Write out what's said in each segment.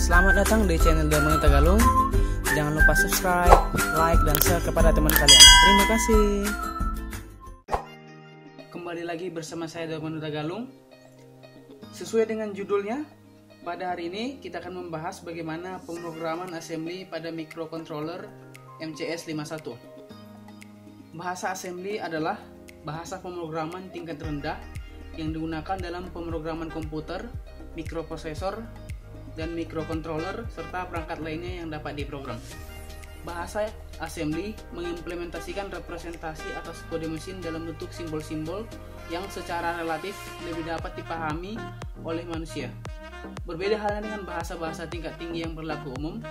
Selamat datang di channel Dormanu Tagalog. Jangan lupa subscribe, like, dan share kepada teman kalian. Terima kasih. Kembali lagi bersama saya Dormanu Tagalog. Sesuai dengan judulnya, pada hari ini kita akan membahas bagaimana pemrograman assembly pada microcontroller MCS 51. Bahasa assembly adalah bahasa pemrograman tingkat rendah yang digunakan dalam pemrograman komputer, mikroprosesor, dan microcontroller serta perangkat lainnya yang dapat diprogram. Bahasa assembly mengimplementasikan representasi atas kode mesin dalam bentuk simbol-simbol yang secara relatif lebih dapat dipahami oleh manusia. Berbeda halnya dengan bahasa-bahasa tingkat tinggi yang berlaku umum,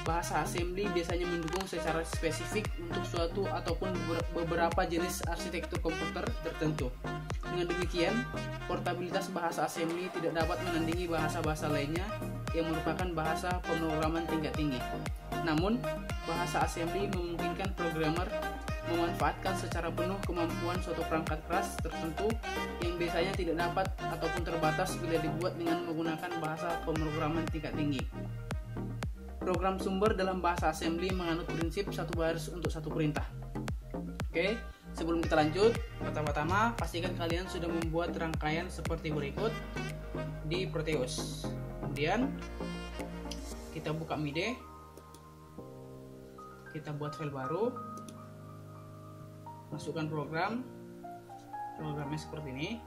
bahasa assembly biasanya mendukung secara spesifik untuk suatu ataupun beberapa jenis arsitektur komputer tertentu. Dengan demikian, portabilitas bahasa assembly tidak dapat menandingi bahasa-bahasa lainnya yang merupakan bahasa pemrograman tingkat tinggi. Namun, bahasa assembly memungkinkan programmer memanfaatkan secara penuh kemampuan suatu perangkat keras tertentu yang biasanya tidak dapat ataupun terbatas bila dibuat dengan menggunakan bahasa pemrograman tingkat tinggi. Program sumber dalam bahasa assembly menganut prinsip satu baris untuk satu perintah. Oke, sebelum kita lanjut, pertama-tama pastikan kalian sudah membuat rangkaian seperti berikut di Proteus. Kemudian kita buka MIDI, kita buat file baru, masukkan programnya seperti ini.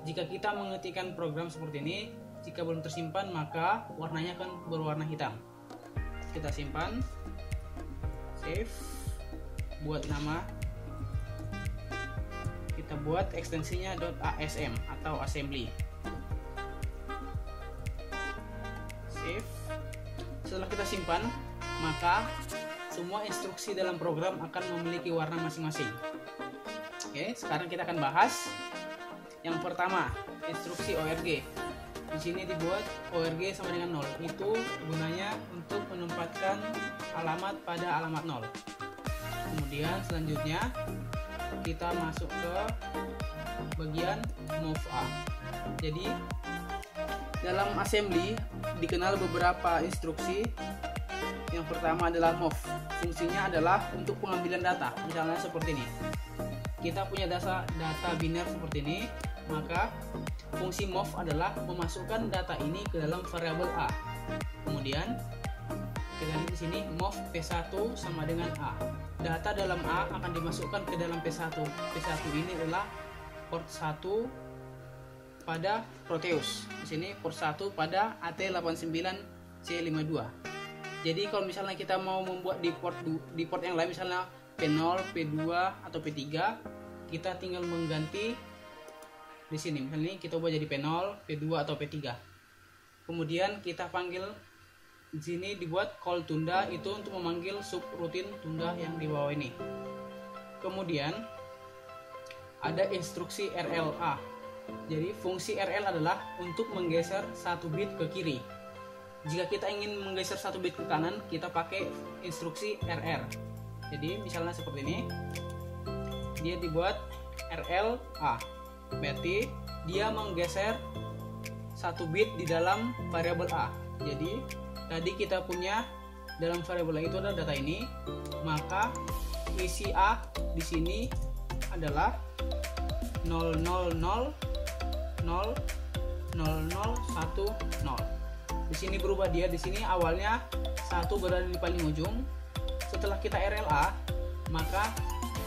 Jika kita mengetikkan program seperti ini, jika belum tersimpan maka warnanya akan berwarna hitam. Kita simpan, save, buat nama, kita buat ekstensinya .asm atau assembly. Save. Setelah kita simpan, maka semua instruksi dalam program akan memiliki warna masing-masing. Oke, sekarang kita akan bahas yang pertama, instruksi ORG. Di sini dibuat ORG sama dengan 0. Itu gunanya untuk menempatkan alamat pada alamat 0. Kemudian selanjutnya kita masuk ke bagian move A. Jadi dalam assembly dikenal beberapa instruksi. Yang pertama adalah move. Fungsinya adalah untuk pengambilan data. Misalnya seperti ini. Kita punya data biner seperti ini, maka fungsi move adalah memasukkan data ini ke dalam variabel A. Kemudian kita lihat di sini move P1 sama dengan A. Data dalam A akan dimasukkan ke dalam P1. P1 ini adalah port 1 pada Proteus. Di sini port 1 pada AT89C52. Jadi kalau misalnya kita mau membuat di port yang lain, misalnya P0, P2 atau P3, kita tinggal mengganti di sini. Misalnya kita ubah jadi P0, P2 atau P3. Kemudian kita panggil di sini dibuat call tunda, itu untuk memanggil subrutin tunda yang di bawah ini. Kemudian ada instruksi RLA. Jadi fungsi RL adalah untuk menggeser satu bit ke kiri. Jika kita ingin menggeser satu bit ke kanan, kita pakai instruksi RR. Jadi misalnya seperti ini, dia dibuat RLA, berarti dia menggeser satu bit di dalam variabel A. Jadi tadi kita punya dalam variabel A itu adalah data ini, maka isi A di sini adalah 000 00010. Di sini berubah dia, di sini awalnya 1 berada di paling ujung. Setelah kita RLA, maka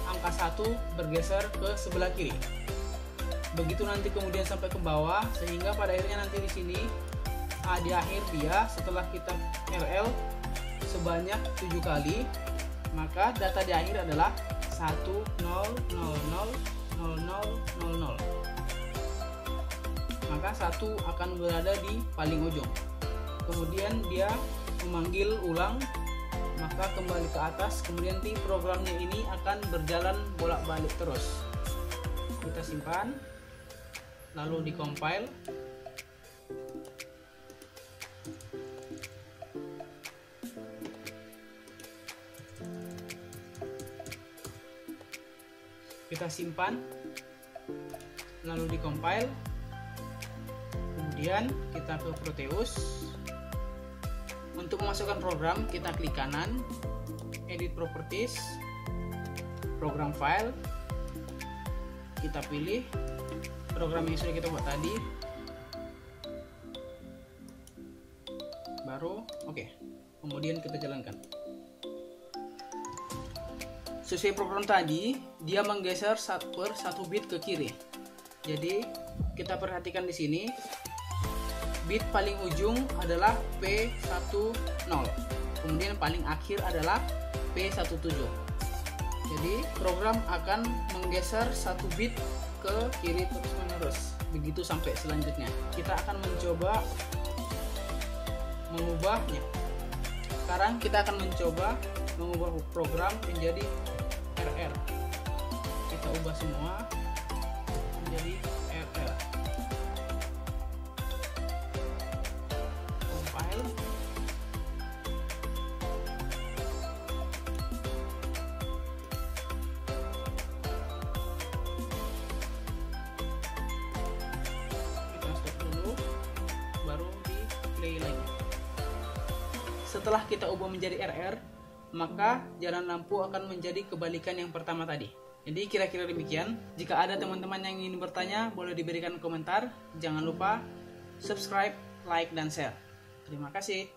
angka 1 bergeser ke sebelah kiri. Begitu nanti kemudian sampai ke bawah, sehingga pada akhirnya nanti di sini A di akhir dia setelah kita RL sebanyak 7 kali, maka data di akhir adalah 10000000. Maka 1 akan berada di paling ujung. Kemudian dia memanggil ulang, maka kembali ke atas. Kemudian nanti programnya ini akan berjalan bolak-balik terus. Kita simpan, lalu dikompil. Kita simpan, lalu dikompil. Kemudian kita ke Proteus, Untuk memasukkan program, kita klik kanan, edit properties, program file, kita pilih program yang sudah kita buat tadi, baru oke. Kemudian kita jalankan. Sesuai program tadi, dia menggeser per 1 bit ke kiri. Jadi kita perhatikan di sini, bit paling ujung adalah P10, kemudian paling akhir adalah P17. Jadi program akan menggeser 1 bit ke kiri terus menerus, begitu sampai selanjutnya. Kita akan mencoba mengubahnya. Sekarang kita akan mencoba mengubah program menjadi RR. Kita ubah semua menjadi RR. Compile. Kita stop dulu, baru di play lagi. Setelah kita ubah menjadi RR, maka jalan lampu akan menjadi kebalikan yang pertama tadi. Jadi kira-kira demikian. Jika ada teman-teman yang ingin bertanya, boleh diberikan komentar. Jangan lupa subscribe, like, dan share. Terima kasih.